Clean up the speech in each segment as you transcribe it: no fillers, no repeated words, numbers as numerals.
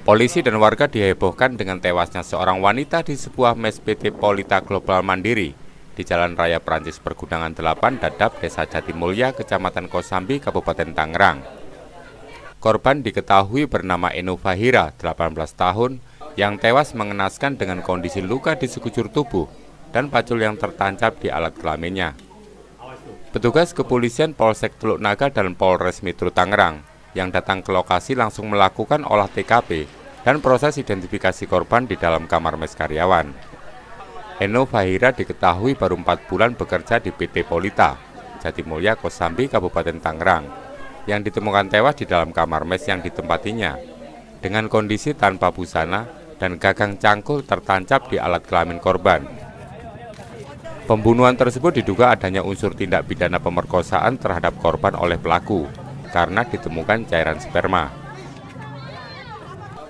Polisi dan warga dihebohkan dengan tewasnya seorang wanita di sebuah mes PT Polita Global Mandiri di Jalan Raya Perancis Pergudangan 8, Dadap, Desa Jatimulya, Kecamatan Kosambi, Kabupaten Tangerang. Korban diketahui bernama Eno Fahira, 18 tahun, yang tewas mengenaskan dengan kondisi luka di sekujur tubuh dan pacul yang tertancap di alat kelaminnya. Petugas kepolisian Polsek Teluk Naga dan Polres Metro Tangerang yang datang ke lokasi langsung melakukan olah TKP dan proses identifikasi korban di dalam kamar mes karyawan. Eno Fahira diketahui baru 4 bulan bekerja di PT Polita, Jatimulya, Kosambi, Kabupaten Tangerang, yang ditemukan tewas di dalam kamar mes yang ditempatinya, dengan kondisi tanpa busana dan gagang cangkul tertancap di alat kelamin korban. Pembunuhan tersebut diduga adanya unsur tindak pidana pemerkosaan terhadap korban oleh pelaku, karena ditemukan cairan sperma.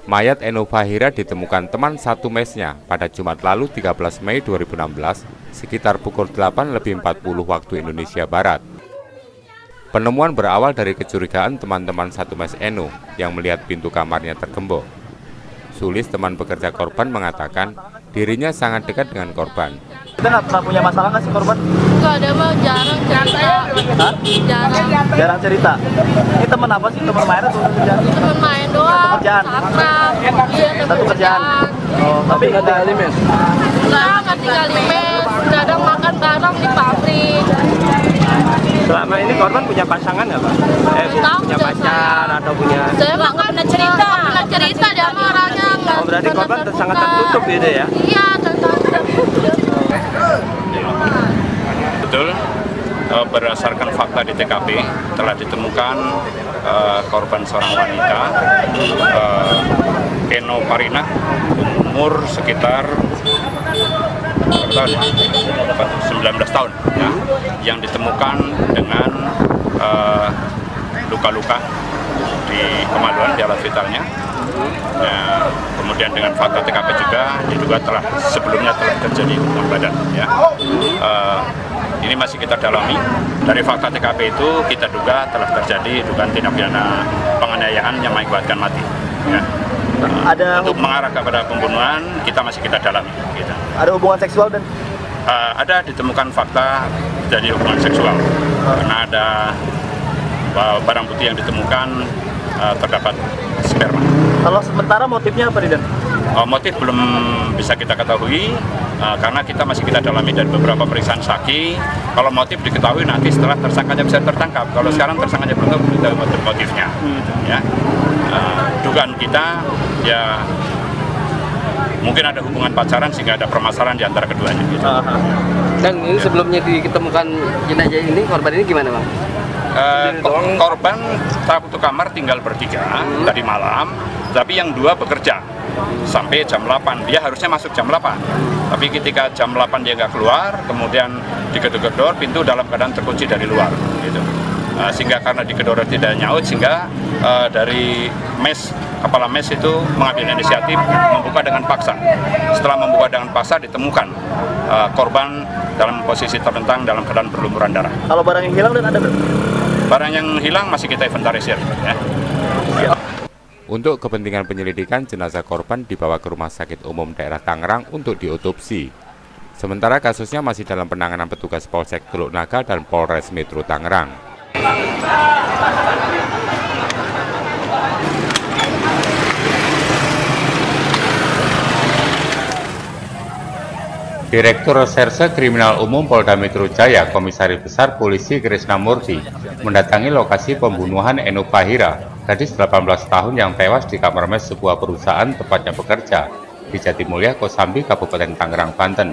Mayat Eno Fahira ditemukan teman satu mesnya pada Jumat lalu 13 Mei 2016 sekitar pukul 8:40 waktu Indonesia Barat. Penemuan berawal dari kecurigaan teman-teman satu mes Eno yang melihat pintu kamarnya tergembok. Sulis, teman bekerja korban, mengatakan dirinya sangat dekat dengan korban. Kita nggak pernah punya masalah nggak sih korban? Nggak ada, Bang. Jarang cerita. Hah? Jarang cerita. Ini teman apa sih? Teman main atau kerjaan? Teman main doang. Kerjaan? Akrab. Iya, Satu kerjaan? Oh, tapi nggak tinggal di mes? Nggak tinggal di mes. Kadang makan bareng di pabrik. Selama ini korban punya pasangan nggak, Pak? Punya pacar atau punya? Saya nggak pernah cerita. Pernah cerita dia sama orangnya. Oh, berarti korban sangat tertutup gitu ya? Iya, tertutup. Betul, berdasarkan fakta di TKP telah ditemukan korban seorang wanita, Eno Fahira, umur sekitar 19 tahun, ya, yang ditemukan dengan luka-luka di kemaluan, di alat vitalnya. Nah, kemudian dengan fakta TKP juga diduga sebelumnya telah terjadi hubungan badan, ya. Ini masih kita dalami. Dari fakta TKP itu kita duga telah terjadi dugaan tindak pidana penganiayaan yang mengakibatkan mati, ya. Untuk mengarah kepada pembunuhan kita dalami, gitu. Ada hubungan seksual dan ada ditemukan fakta dari hubungan seksual karena ada barang bukti yang ditemukan terdapat sperma. Kalau sementara motifnya apa, Ridan? Motif belum bisa kita ketahui karena kita masih dalami dari beberapa pemeriksaan saksi. Kalau motif diketahui nanti setelah tersangkanya bisa tertangkap. Kalau sekarang tersangkanya belum tahu motifnya, ya. Dugaan kita ya mungkin ada hubungan pacaran sehingga ada permasalahan di antara keduanya, gitu. Dan ini sebelumnya ditemukan jenazah ini, korban ini gimana, Bang? Korban satu kamar tinggal bertiga tadi malam, tapi yang 2 bekerja sampai jam 8. Dia harusnya masuk jam 8, tapi ketika jam 8 dia nggak keluar, kemudian digedor-gedor, pintu dalam keadaan terkunci dari luar, gitu. Sehingga karena digedor tidak nyaut, sehingga dari kepala mes itu mengambil inisiatif membuka dengan paksa. Setelah membuka dengan paksa ditemukan korban dalam posisi terlentang dalam keadaan berlumuran darah. Kalau barang yang hilang dan ada berapa? Barang yang hilang masih kita inventarisir, ya. Untuk kepentingan penyelidikan, jenazah korban dibawa ke Rumah Sakit Umum Daerah Tangerang untuk diotopsi. Sementara kasusnya masih dalam penanganan petugas Polsek Teluk Naga dan Polres Metro Tangerang. Direktur Reserse Kriminal Umum Polda Metro Jaya, Komisaris Besar Polisi Krisna Murti, mendatangi lokasi pembunuhan Eno Fahira, gadis 18 tahun yang tewas di kamar mes sebuah perusahaan tempatnya bekerja di Jatimulya, Kosambi, Kabupaten Tangerang, Banten.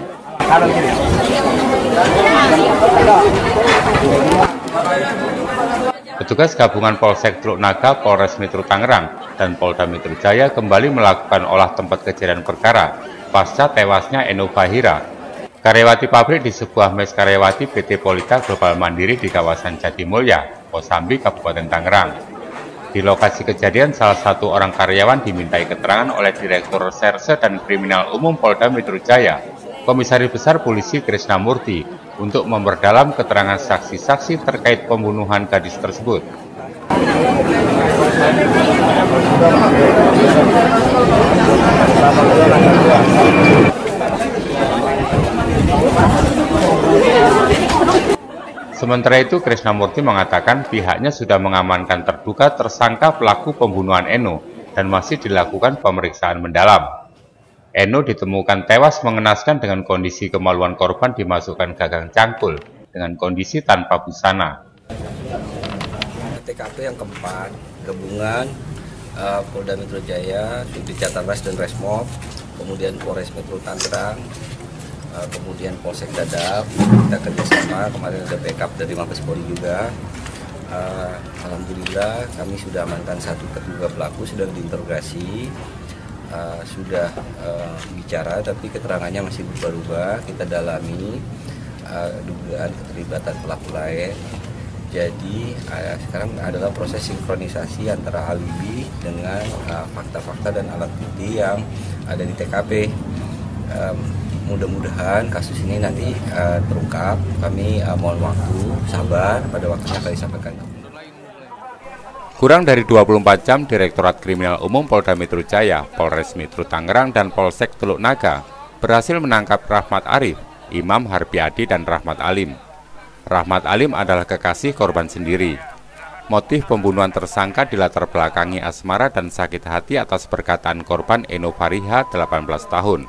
Petugas gabungan Polsek Teluk Naga, Polres Metro Tangerang, dan Polda Metro Jaya kembali melakukan olah tempat kejadian perkara pasca tewasnya Eno Fahira, karyawati pabrik di sebuah mes karyawati PT Polita Global Mandiri di kawasan Jatimulya, Kosambi, Kabupaten Tangerang. Di lokasi kejadian, salah satu orang karyawan dimintai keterangan oleh Direktur Reserse dan Kriminal Umum Polda Metro Jaya, Komisaris Besar Polisi Krisna Murti, untuk memperdalam keterangan saksi-saksi terkait pembunuhan gadis tersebut. Sementara itu, Krisnamurti mengatakan pihaknya sudah mengamankan terduga tersangka pelaku pembunuhan Eno dan masih dilakukan pemeriksaan mendalam. Eno ditemukan tewas mengenaskan dengan kondisi kemaluan korban dimasukkan gagang cangkul dengan kondisi tanpa busana. TKP yang keempat, gabungan Polda Metro Jaya, Subdit Jatarmas dan Resmob, kemudian Polres Metro Tangerang, kemudian Polsek Dadap, kita kerjasama, kemarin ada backup dari Mabes Polri juga. Alhamdulillah kami sudah amankan satu terduga pelaku, sudah diinterogasi, sudah bicara tapi keterangannya masih berubah-ubah, kita dalami dugaan keterlibatan pelaku lain. Jadi sekarang adalah proses sinkronisasi antara alibi dengan fakta-fakta dan alat bukti yang ada di TKP. Mudah-mudahan kasus ini nanti terungkap. Kami mohon waktu, sabar, pada waktunya kami sampaikan. Kurang dari 24 jam, Direktorat Kriminal Umum Polda Metro Jaya, Polres Metro Tangerang, dan Polsek Teluk Naga berhasil menangkap Rahmat Arif, Imam Harpiadi, dan Rahmat Alim. Rahmat Alim adalah kekasih korban sendiri. Motif pembunuhan tersangka dilatar belakangi asmara dan sakit hati atas perkataan korban Eno Fariha, 18 tahun.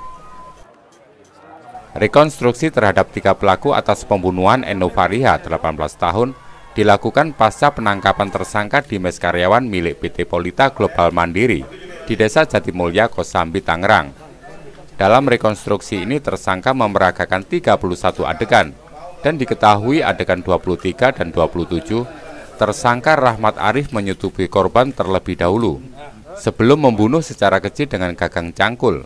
Rekonstruksi terhadap 3 pelaku atas pembunuhan Eno Fariha, 18 tahun, dilakukan pasca penangkapan tersangka di mes karyawan milik PT Polita Global Mandiri di Desa Jatimulya, Kosambi, Tangerang. Dalam rekonstruksi ini tersangka memeragakan 31 adegan, dan diketahui adegan 23 dan 27, tersangka Rahmat Arif menyetubuhi korban terlebih dahulu, sebelum membunuh secara keji dengan gagang cangkul.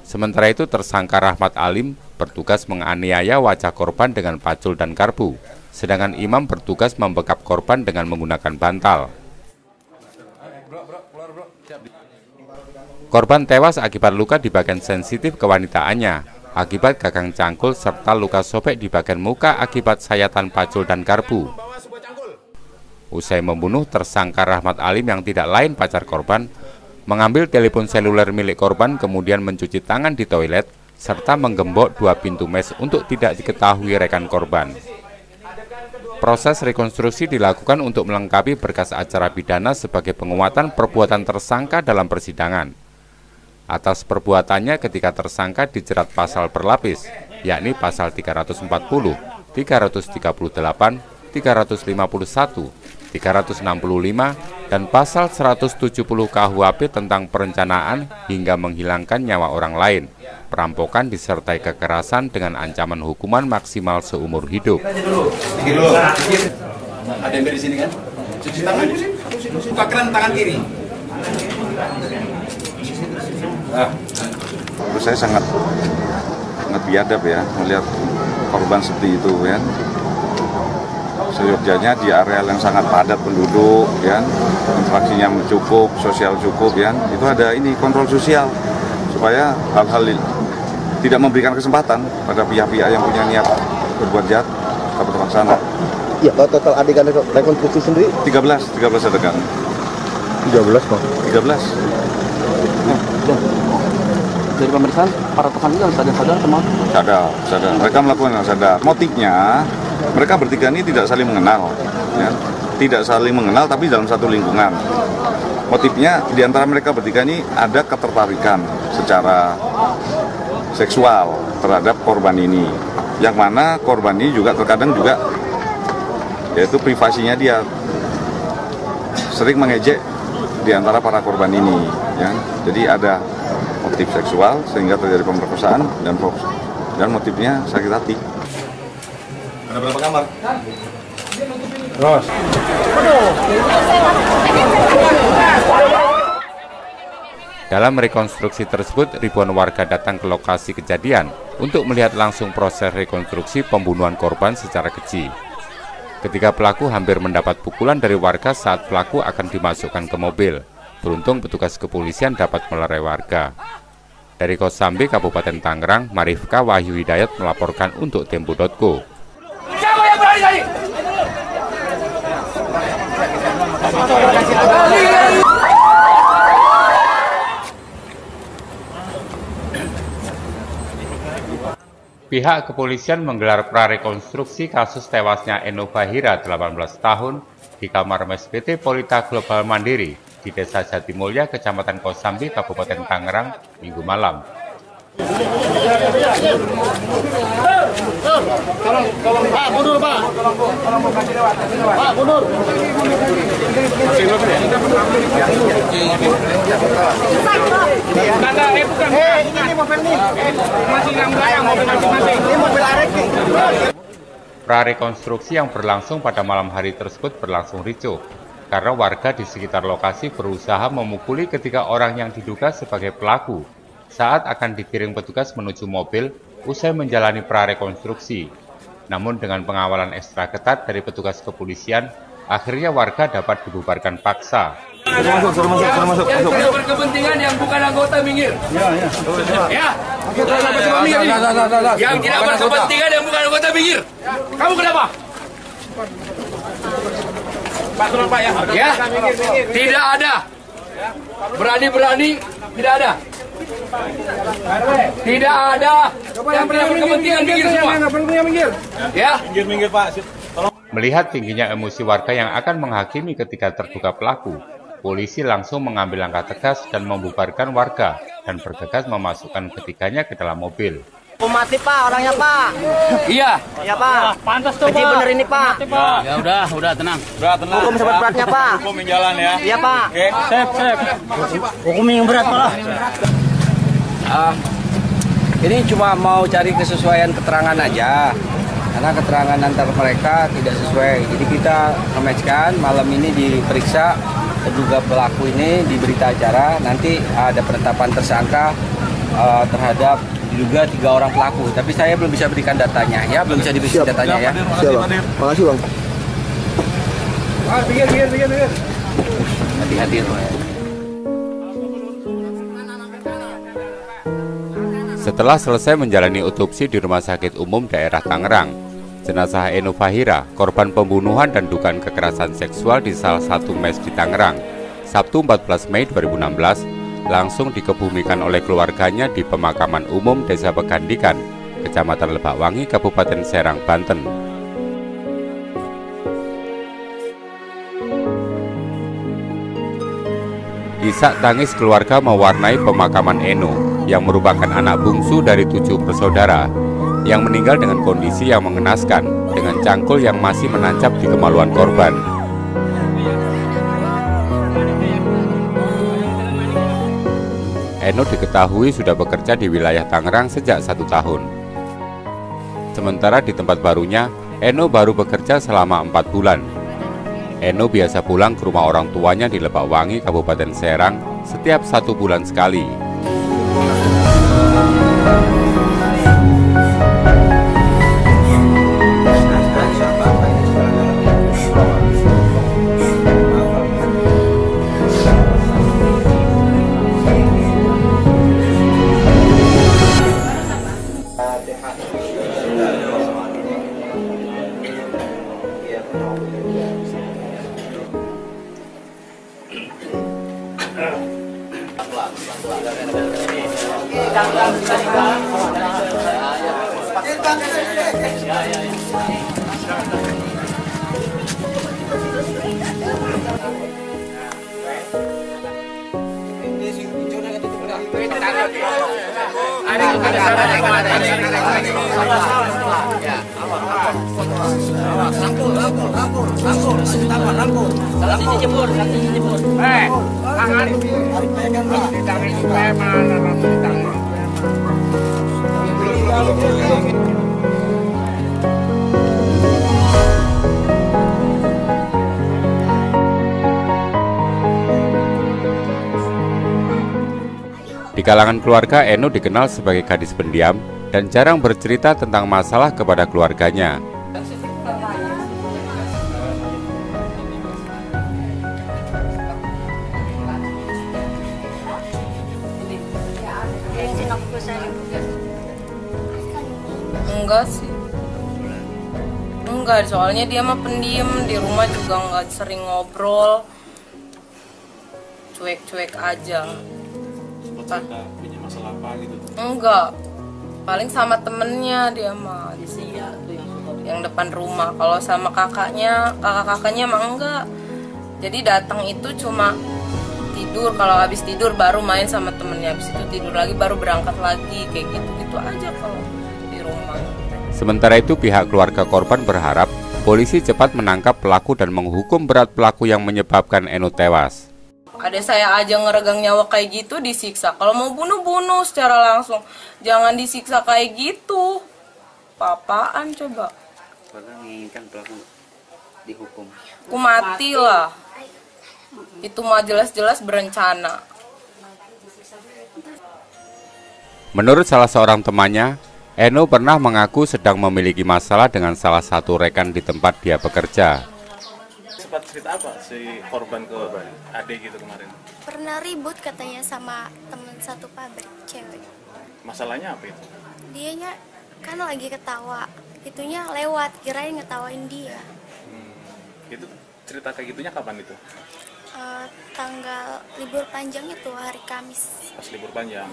Sementara itu tersangka Rahmat Alim bertugas menganiaya wajah korban dengan pacul dan karbu, sedangkan Imam bertugas membekap korban dengan menggunakan bantal. Korban tewas akibat luka di bagian sensitif kewanitaannya, akibat gagang cangkul serta luka sobek di bagian muka akibat sayatan pacul dan garpu. Usai membunuh, tersangka Rahmat Alim yang tidak lain pacar korban, mengambil telepon seluler milik korban kemudian mencuci tangan di toilet, serta menggembok 2 pintu mes untuk tidak diketahui rekan korban. Proses rekonstruksi dilakukan untuk melengkapi berkas acara pidana sebagai penguatan perbuatan tersangka dalam persidangan. Atas perbuatannya ketika tersangka dijerat pasal berlapis, yakni pasal 340, 338, 351, 365, dan pasal 170 KUHP tentang perencanaan hingga menghilangkan nyawa orang lain, perampokan disertai kekerasan dengan ancaman hukuman maksimal seumur hidup. Ada yang di sini kan? Cuci tangan, buka keran tangan kiri. Menurut saya sangat biadab ya melihat korban seperti itu ya. Seyogyanya di area yang sangat padat penduduk ya, interaksinya cukup, sosial cukup ya. Itu ada ini kontrol sosial supaya hal-hal tidak memberikan kesempatan pada pihak-pihak yang punya niat berbuat jahat dapat terlaksana. Ya, total adegan rekonstruksi sendiri 13 adegan. 13 kok. 13. Dari pemeriksaan para tersangka sadar semua? Sadar. Mereka melakukan yang sadar. Motifnya mereka bertiga ini tidak saling mengenal, ya. Tidak saling mengenal tapi dalam satu lingkungan. Motifnya di antara mereka bertiga ini ada ketertarikan secara seksual terhadap korban ini. Yang mana korban ini juga terkadang juga yaitu privasinya dia sering mengejek di antara para korban ini, ya. Jadi ada motif seksual sehingga terjadi pemerkosaan dan motifnya sakit hati. Ada berapa kamar? Terus. Dalam rekonstruksi tersebut, ribuan warga datang ke lokasi kejadian untuk melihat langsung proses rekonstruksi pembunuhan korban secara keji. Ketika pelaku hampir mendapat pukulan dari warga saat pelaku akan dimasukkan ke mobil. Beruntung petugas kepolisian dapat melerai warga. Dari Kosambi, Kabupaten Tangerang, Marifka Wahyu Hidayat melaporkan untuk Tempo.co. Siapa yang berani tadi? Pihak kepolisian menggelar prarekonstruksi kasus tewasnya Eno Fahira 18 tahun di kamar mes PT Polita Global Mandiri di Desa Jatimulya, Kecamatan Kosambi, Kabupaten Tangerang, Minggu malam. Pak, mundur Pak. Pak, mundur. Ini mobil nih. Masih yang belakang, mobil masing-masing. Ini mobil Arek nih. Prarekonstruksi yang berlangsung pada malam hari tersebut berlangsung ricuh karena warga di sekitar lokasi berusaha memukuli ketiga orang yang diduga sebagai pelaku saat akan digiring petugas menuju mobil usai menjalani prarekonstruksi. Namun dengan pengawalan ekstra ketat dari petugas kepolisian, akhirnya warga dapat dibubarkan paksa. Yang tidak berkepentingan yang bukan anggota minggir. Ya. Yang tidak berkepentingan yang bukan anggota minggir. Kamu kenapa? Pak, Pak ya. Ya. Tidak ada. Berani-berani tidak ada. Tidak ada yang tidak berkepentingan minggir semua. Ya. Minggir Pak. Melihat tingginya emosi warga yang akan menghakimi ketika terduga pelaku, polisi langsung mengambil langkah tegas dan membubarkan warga dan bergegas memasukkan ketiganya ke dalam mobil. Mati Pak, orangnya Pak. Iya. Iya Pak. Pantas tuh Pak. Bener ini Pak. Ya udah tenang. Hukum seberat beratnya Pak. Hukum yang jalan ya. Iya Pak. Sip. Hukum yang berat Pak. Ini cuma mau cari kesesuaian keterangan aja, karena keterangan antar mereka tidak sesuai. Jadi kita nge-match-kan, malam ini diperiksa terduga pelaku ini di berita acara. Nanti ada penetapan tersangka terhadap diduga 3 orang pelaku. Tapi saya belum bisa berikan datanya ya, belum bisa diberikan datanya ya. Siap, makasih Bang. Hati-hati loh ya. Setelah selesai menjalani otopsi di Rumah Sakit Umum Daerah Tangerang, jenazah Eno Fahira, korban pembunuhan dan dugaan kekerasan seksual di salah satu mes di Tangerang, Sabtu 14 Mei 2016, langsung dikebumikan oleh keluarganya di pemakaman umum Desa Pegandikan, Kecamatan Lebakwangi, Kabupaten Serang, Banten. Isak tangis keluarga mewarnai pemakaman Eno yang merupakan anak bungsu dari 7 bersaudara yang meninggal dengan kondisi yang mengenaskan dengan cangkul yang masih menancap di kemaluan korban. Eno diketahui sudah bekerja di wilayah Tangerang sejak 1 tahun. Sementara di tempat barunya, Eno baru bekerja selama 4 bulan. Eno biasa pulang ke rumah orang tuanya di Lebakwangi, Kabupaten Serang, setiap 1 bulan sekali. Di kalangan keluarga, Eno dikenal sebagai gadis pendiam dan jarang bercerita tentang masalah kepada keluarganya. Enggak sih. Enggak, soalnya dia mah pendiam, di rumah juga enggak sering ngobrol. Cuek-cuek aja. Punya masalah apa gitu? Enggak. Paling sama temennya dia mah yang depan rumah. Kalau sama kakak-kakaknya emang enggak. Jadi datang itu cuma tidur, kalau habis tidur baru main sama temennya, habis itu tidur lagi baru berangkat lagi, kayak gitu-gitu aja kalau di rumah. Sementara itu pihak keluarga korban berharap polisi cepat menangkap pelaku dan menghukum berat pelaku yang menyebabkan Eno tewas. Ada saya aja ngeregang nyawa kayak gitu disiksa. Kalau mau bunuh secara langsung. Jangan disiksa kayak gitu. Apaan coba? Bapak menginginkan pelaku dihukum. Aku mati lah. Itu mah jelas-jelas berencana. Menurut salah seorang temannya, Eno pernah mengaku sedang memiliki masalah dengan salah satu rekan di tempat dia bekerja. Sempat cerita apa si korban ke adik gitu kemarin? Pernah ribut katanya sama temen satu pabrik cewek. Masalahnya apa itu? Dianya kan lagi ketawa, itunya lewat, kirain ngetawain dia. Itu cerita kayak gitunya kapan itu? Tanggal libur panjang itu hari Kamis. Pas libur panjang.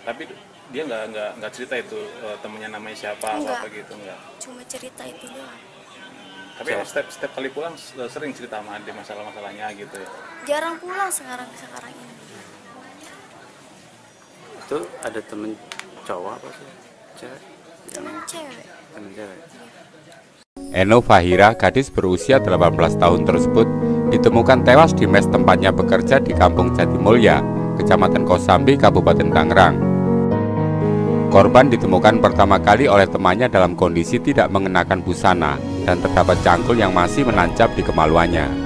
Tapi dia nggak cerita itu temennya namanya siapa apa gitu nggak? Cuma cerita itu doang. Tapi setiap kali pulang sering cerita sama adik masalah-masalahnya gitu ya? Jarang pulang sekarang ini. Itu ada temen cowok apa sih? Cewek? Temen cewek. Temen cewek. Eno Fahira, gadis berusia 18 tahun tersebut, ditemukan tewas di mes tempatnya bekerja di Kampung Jatimulya, Kecamatan Kosambi, Kabupaten Tangerang. Korban ditemukan pertama kali oleh temannya dalam kondisi tidak mengenakan busana dan terdapat cangkul yang masih menancap di kemaluannya.